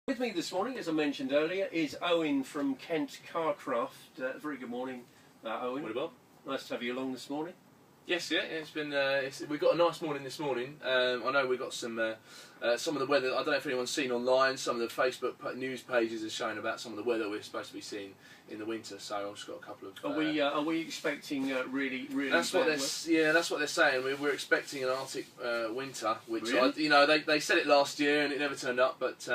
With me this morning, as I mentioned earlier, is Owen from Kent Carcraft. Very good morning, Owen. Morning, Bob. Nice to have you along this morning. Yes, yeah, it's been. We've got a nice morning this morning. I know we've got some of the weather. I don't know if anyone's seen online. Some of the Facebook news pages are showing about some of the weather we're supposed to be seeing in the winter. So I've just got a couple of. Are we expecting really? That's what that's what they're saying. We're expecting an Arctic winter, which Really? they said it last year and it never turned up. But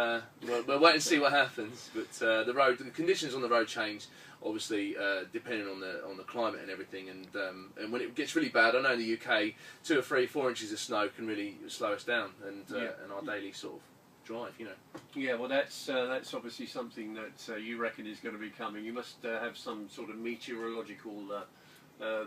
we'll wait and see what happens. But the conditions on the road change. Obviously, depending on the climate and everything, and when it gets really bad, I know in the UK, 2 or 3, 4 inches of snow can really slow us down and our daily sort of drive, you know. Yeah, well, that's obviously something that you reckon is going to be coming. You must have some sort of meteorological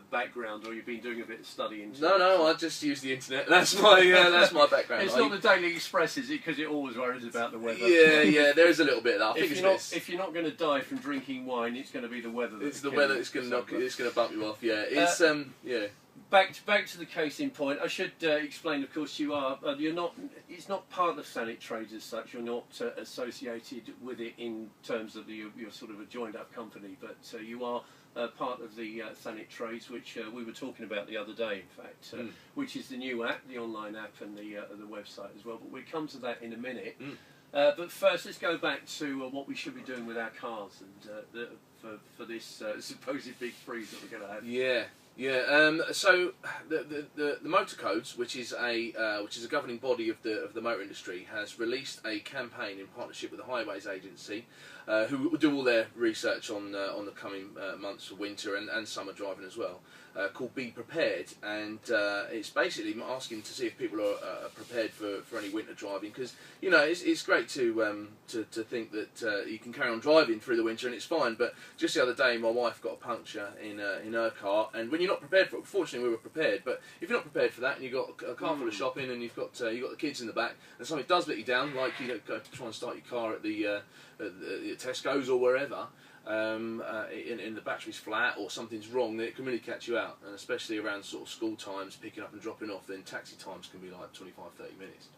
background, or you've been doing a bit of study into. No, I just use the internet. That's my background. It's not the Daily Express, is it? Because it always worries about the weather. Yeah, there is a little bit of that. I think if you're not going to die from drinking wine, it's going to be the weather. It's the weather that's going to it's going to bump you off. Yeah, it's yeah. Back to the case in point. I should explain, of course, you're not. It's not part of Thanet Trades as such. You're not associated with it in terms of you're sort of a joined-up company, but you are. Part of the Thanet Trades, which we were talking about the other day, in fact, which is the new app, the online app, and the website as well. But we'll come to that in a minute. But first, let's go back to what we should be doing with our cars and for this supposed big freeze that we're going to have. Yeah. So the motor codes, which is a governing body of the motor industry, has released a campaign in partnership with the Highways Agency, who will do all their research on the coming months for winter and summer driving as well. Called Be Prepared, and it's basically asking to see if people are prepared for any winter driving, because it's great to think that you can carry on driving through the winter and it's fine. But just the other day, my wife got a puncture in her car, and when you're not prepared for it, fortunately we were prepared. But if you're not prepared for that, and you've got a car full of shopping, and you've got the kids in the back, and something does let you down, like go try and start your car at the Tesco's or wherever. In the battery's flat or something's wrong, then it can really catch you out, and especially around sort of school times, picking up and dropping off, then taxi times can be like 25-30 minutes.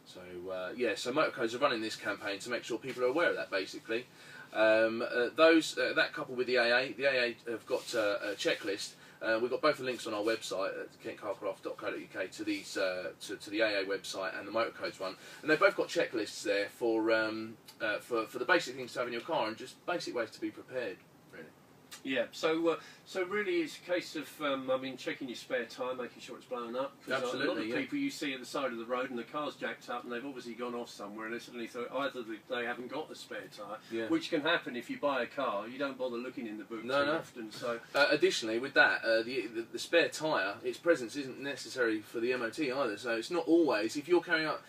So Motorcodes are running this campaign to make sure people are aware of that, basically. That coupled with the AA have got a checklist. We've got both the links on our website at kentcarcraft.co.uk to these to the AA website and the Motorcodes one, and they've both got checklists there for the basic things to have in your car and just basic ways to be prepared, really. Yeah, so really it's a case of checking your spare tyre, making sure it's blown up. Absolutely, a lot of people you see at the side of the road and the car's jacked up and they've obviously gone off somewhere and they suddenly thought either they haven't got the spare tyre, which can happen if you buy a car. You don't bother looking in the boot too often. So additionally, with that, the spare tyre, its presence isn't necessary for the MOT either. So it's not always, if you're carrying out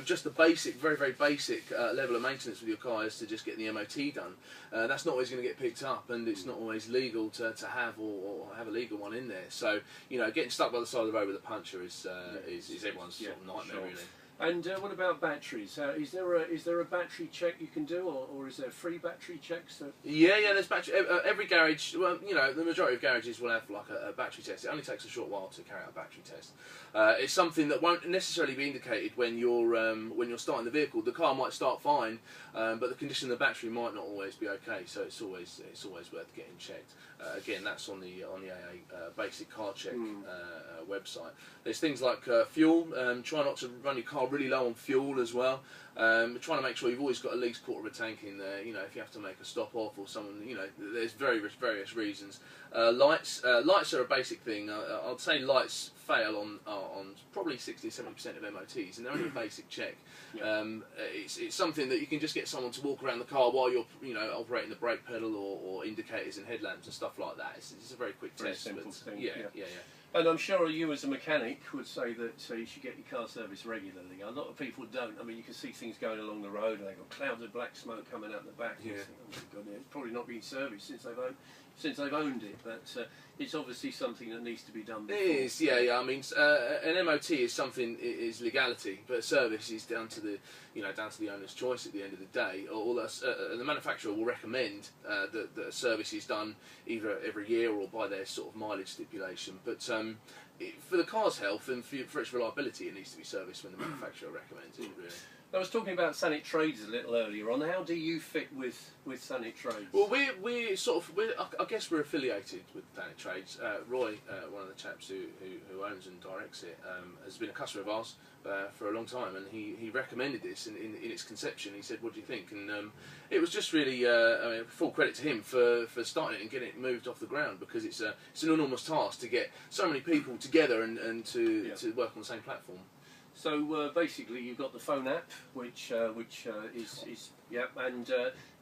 just the basic, very, very basic level of maintenance with your car is to just get the MOT done. That's not always going to get picked up, and it's not always legal to have or have a legal one in there. So getting stuck by the side of the road with a puncture is everyone's sort of nightmare, really. And what about batteries? Is there a battery check you can do, or is there free battery checks? Yeah, there's battery. Every garage, well, the majority of garages will have like a battery test. It only takes a short while to carry out a battery test. It's something that won't necessarily be indicated when you're starting the vehicle. The car might start fine, but the condition of the battery might not always be okay. So it's always worth getting checked. Again, that's on the AA basic car check website. There's things like fuel. Try not to run your car really low on fuel as well. Trying to make sure you've always got at least quarter of a tank in there. If you have to make a stop off or someone, there's various reasons. Lights are a basic thing. I'd say lights fail on probably 60-70% of MOTs, and they're only a basic check. It's something that you can just get someone to walk around the car while you're operating the brake pedal or indicators and headlamps and stuff like that. It's a very quick test. Simple thing. Yeah. And I'm sure you as a mechanic would say that you should get your car serviced regularly. A lot of people don't. I mean, you can see things going along the road and they've got clouds of black smoke coming out the back. Yeah. You think, oh my God, it's probably not been serviced since they've owned it. But it's obviously something that needs to be done before. It is, yeah. I mean, an MOT is something, is legality, but service is down to the owner's choice at the end of the day. The manufacturer will recommend that a service is done either every year or by their sort of mileage stipulation. But for the car's health and for its reliability, it needs to be serviced when the manufacturer recommends it, really. I was talking about Sanit Trades a little earlier on. How do you fit with Sanit Trades? Well, I guess we're affiliated with Sanit Trades. Roy, one of the chaps who owns and directs it, has been a customer of ours for a long time, and he recommended this in its conception. He said, "What do you think?" And it was just really full credit to him for starting it and getting it moved off the ground, because it's an enormous task to get so many people together and to work on the same platform. So basically, you've got the phone app, which is and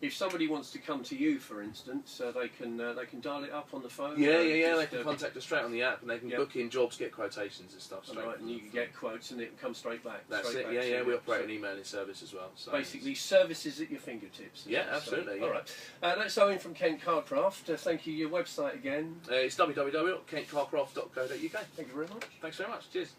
if somebody wants to come to you, for instance, they can dial it up on the phone. They can contact us straight on the app, and they can book in jobs, get quotations and stuff straight. Right, and you can get quotes, and it can come straight back. That's it. We operate an emailing service as well. So basically, services at your fingertips. Yeah, absolutely. So, all right. That's Owen from Kent Carcraft. Thank you. Your website again? It's www.kentcarcraft.co.uk. Thank you very much. Thanks very much. Cheers.